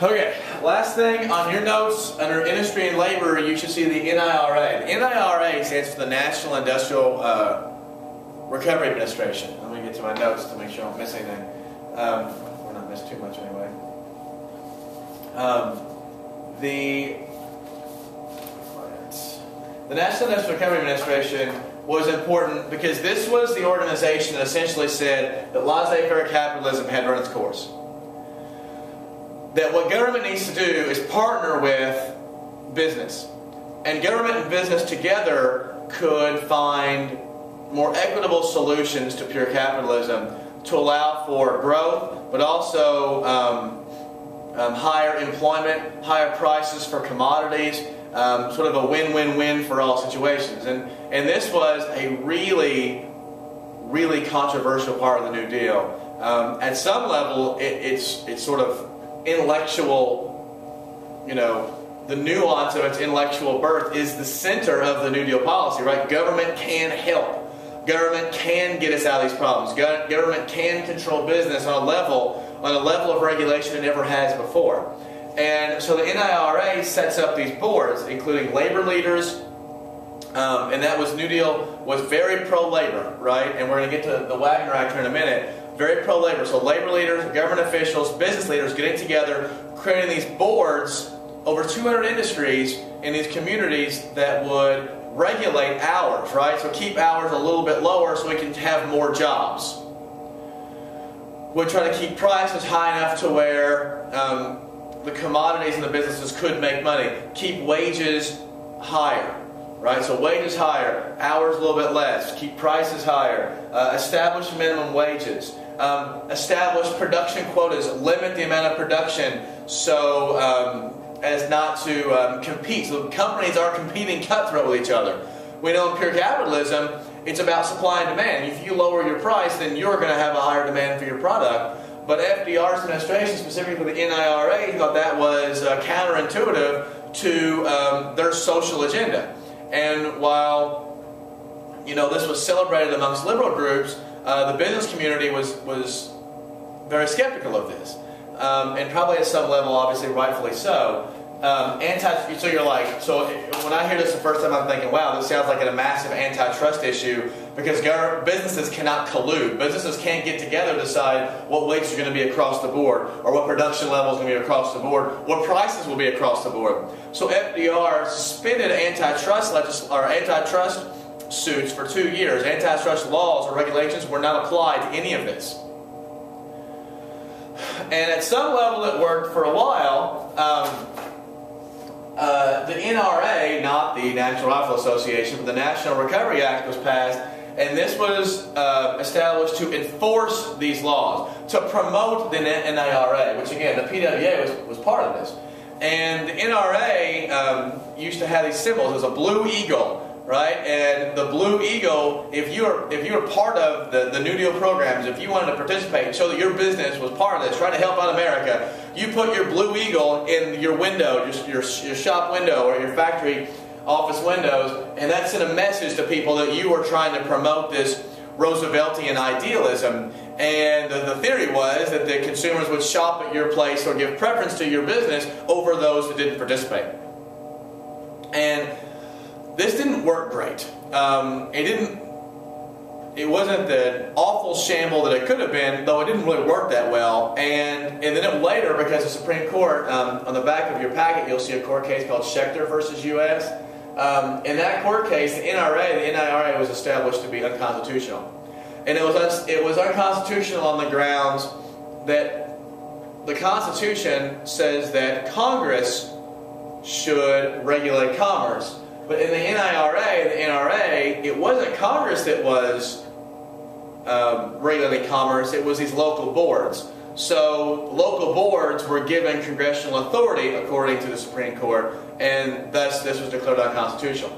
Okay, last thing on your notes under industry and labor, you should see the NIRA. The NIRA stands for the National Industrial Recovery Administration. Let me get to my notes to make sure I don't miss anything. Or not miss too much anyway. The National Industrial Recovery Administration was important because this was the organization that essentially said that laissez-faire capitalism had run its course. That what government needs to do is partner with business. And government and business together could find more equitable solutions to pure capitalism to allow for growth, but also higher employment, higher prices for commodities, sort of a win-win-win for all situations. And this was a really, really controversial part of the New Deal. At some level, it's sort of intellectual, the nuance of its intellectual birth is the center of the New Deal policy, right? Government can help. Government can get us out of these problems. Government can control business on a level of regulation it never has before. And so the NIRA sets up these boards, including labor leaders, and that was New Deal was very pro-labor, right? And we're going to get to the Wagner Act here in a minute. Very pro-labor. So labor leaders, government officials, business leaders getting together, creating these boards, over 200 industries in these communities that would regulate hours, right? So keep hours a little bit lower so we can have more jobs. Would try to keep prices high enough to where the commodities and the businesses could make money. Keep wages higher. Right, so wages higher, hours a little bit less, keep prices higher, establish minimum wages, establish production quotas, limit the amount of production so as not to compete. So companies are competing cutthroat with each other. We know in pure capitalism, it's about supply and demand. If you lower your price, then you're going to have a higher demand for your product. But FDR's administration, specifically the NIRA, thought that was counterintuitive to their social agenda. And while this was celebrated amongst liberal groups, the business community was very skeptical of this, and probably at some level, obviously, rightfully so. So you're like, so when I hear this the first time, I'm thinking, wow, this sounds like a massive antitrust issue because businesses cannot collude. Businesses can't get together to decide what wages are going to be across the board, or what production levels are going to be across the board, what prices will be across the board. So FDR suspended antitrust suits for 2 years. Antitrust laws or regulations were not applied to any of this. And at some level it worked for a while. The NRA, not the National Rifle Association, but the National Recovery Act was passed, and this was established to enforce these laws, to promote the NIRA, which again, the PWA was part of this. And the NRA used to have these symbols. It was a blue eagle, right? And the blue eagle, if you were part of the New Deal programs, if you wanted to participate and show that your business was part of this, trying to help out America, you put your blue eagle in your window, your shop window or your factory office windows, and that sent a message to people that you were trying to promote this Rooseveltian idealism. And the theory was that the consumers would shop at your place or give preference to your business over those that didn't participate. And this didn't work great. It wasn't the awful shamble that it could have been, though it didn't really work that well. And then later, because the Supreme Court, on the back of your packet, you'll see a court case called Schechter versus U.S. In that court case, the NIRA was established to be unconstitutional. And it was unconstitutional on the grounds that the Constitution says that Congress should regulate commerce. But in the NRA, it wasn't Congress that was regulating commerce, it was these local boards. So local boards were given congressional authority according to the Supreme Court, and thus this was declared unconstitutional.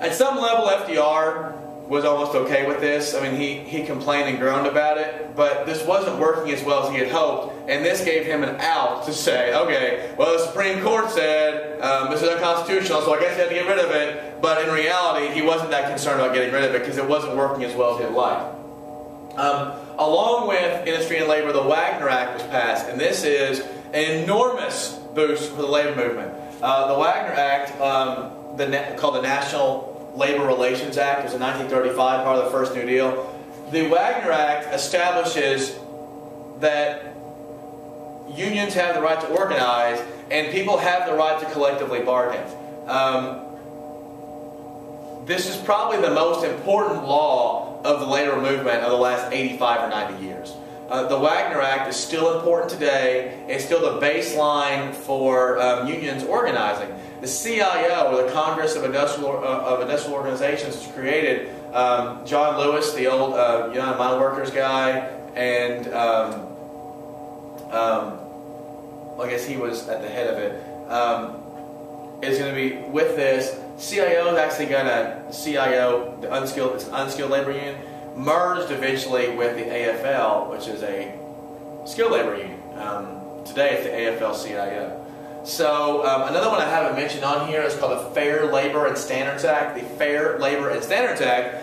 At some level, FDR was almost okay with this. I mean, he complained and groaned about it, but this wasn't working as well as he had hoped, and this gave him an out to say, okay, well, the Supreme Court said this is unconstitutional, so I guess he had to get rid of it, but in reality, he wasn't that concerned about getting rid of it because it wasn't working as well as he'd like. Along with industry and labor, the Wagner Act was passed, and this is An enormous boost for the labor movement. The Wagner Act, called the National Labor Relations Act, was in 1935, part of the first New Deal. The Wagner Act establishes that unions have the right to organize and people have the right to collectively bargain. This is probably the most important law of the labor movement of the last 85 or 90 years. The Wagner Act is still important today. It's still the baseline for unions organizing. The CIO, or the Congress of Industrial Organizations, was created. John Lewis, the old United Mine Workers guy, and I guess he was at the head of it, is going to be with this. CIO is actually going to, CIO, it's an unskilled labor union, merged eventually with the AFL, which is a skilled labor union. Today it's the AFL-CIO. So another one I haven't mentioned on here is called the Fair Labor and Standards Act. The Fair Labor and Standards Act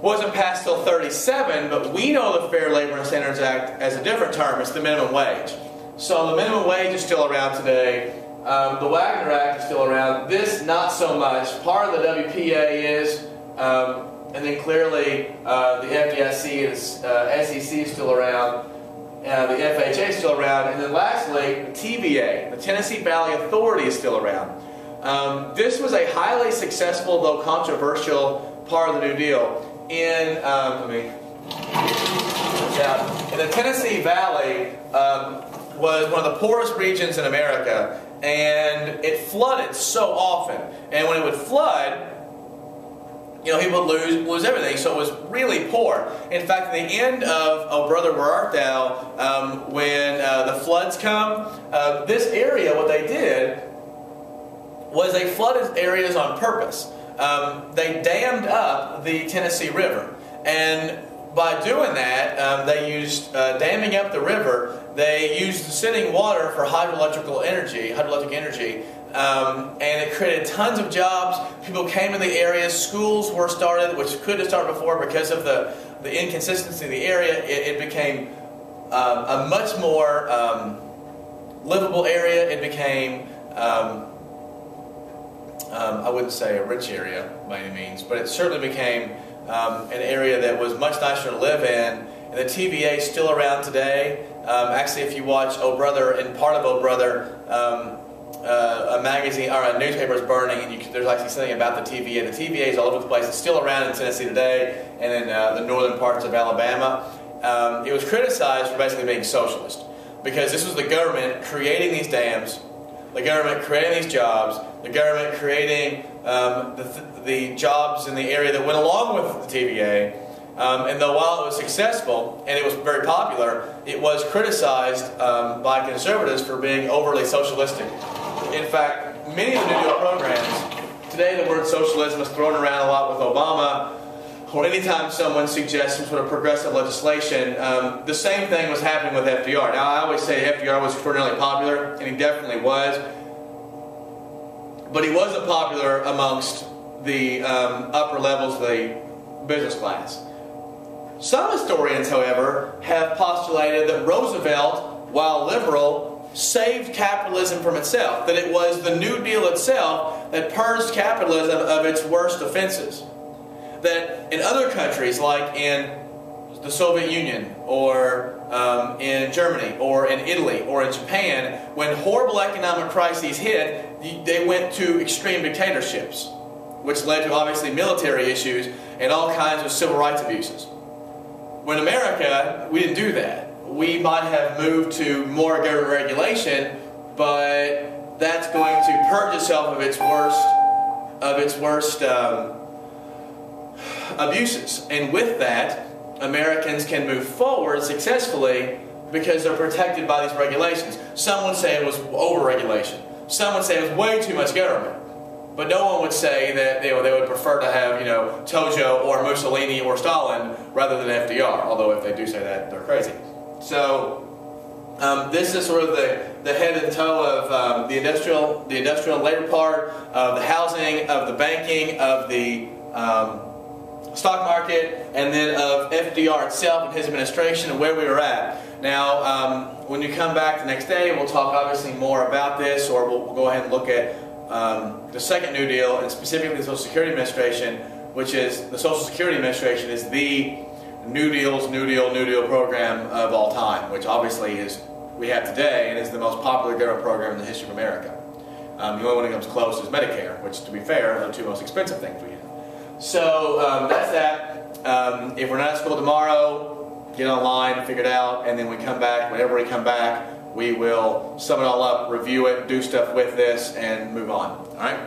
wasn't passed till 1937, but we know the Fair Labor and Standards Act as a different term. It's the minimum wage. So the minimum wage is still around today. The Wagner Act is still around. This, not so much. Part of the WPA is, and then clearly the FDIC and SEC is still around. The FHA is still around. And then lastly, the TVA, the Tennessee Valley Authority, is still around. This was a highly successful, though controversial, part of the New Deal. In the Tennessee Valley was one of the poorest regions in America, and it flooded so often. And when it would flood, people would lose everything, so it was really poor. In fact, at the end of Oh Brother, Where Art Thou, when the floods come, this area, what they did was they flooded areas on purpose. They dammed up the Tennessee River, and by doing that, they used damming up the river. They used the sitting water for hydroelectric energy, and it created tons of jobs. People came in the area. Schools were started, which could have started before because of the inconsistency of the area. It became a much more livable area. It became I wouldn't say a rich area by any means, but it certainly became an area that was much nicer to live in. And the TVA is still around today. Actually, if you watch Oh Brother, and part of Oh Brother, a magazine or a newspaper is burning, and there's actually something about the TVA. The TVA is all over the place. It's still around in Tennessee today, and in the northern parts of Alabama. It was criticized for basically being socialist, because this was the government creating these dams, the government creating these jobs, the government creating the jobs in the area that went along with the TVA. And though while it was successful and it was very popular, it was criticized by conservatives for being overly socialistic. In fact, many of the New Deal programs, today the word socialism is thrown around a lot with Obama, or anytime someone suggests some sort of progressive legislation. The same thing was happening with FDR. Now, I always say FDR was extraordinarily popular, and he definitely was, but he wasn't popular amongst the upper levels of the business class. Some historians, however, have postulated that Roosevelt, while liberal, saved capitalism from itself, that it was the New Deal itself that purged capitalism of its worst offenses. That in other countries, like in the Soviet Union, or in Germany, or in Italy, or in Japan, when horrible economic crises hit, they went to extreme dictatorships, which led to obviously military issues and all kinds of civil rights abuses. When America, we didn't do that. We might have moved to more government regulation, but that's going to purge itself of its worst abuses. And with that, Americans can move forward successfully because they're protected by these regulations. Some would say it was over-regulation. Some would say it was way too much government. But no one would say that they would prefer to have, Tojo or Mussolini or Stalin rather than FDR. Although if they do say that, they're crazy. So this is sort of the head and toe of the industrial and labor part, of the housing, of the banking, of the stock market, and then of FDR itself and his administration and where we were at. Now, when you come back the next day, we'll talk obviously more about this, or we'll go ahead and look at the second New Deal, and specifically the Social Security Administration, which is, the Social Security Administration is the New Deal program of all time, which obviously is we have today and is the most popular government program in the history of America. The only one that comes close is Medicare, which, to be fair, are the two most expensive things we have. So that's that. If we're not at school tomorrow, get online, figure it out, and then we come back. Whenever we come back, we will sum it all up, review it, do stuff with this, and move on. All right?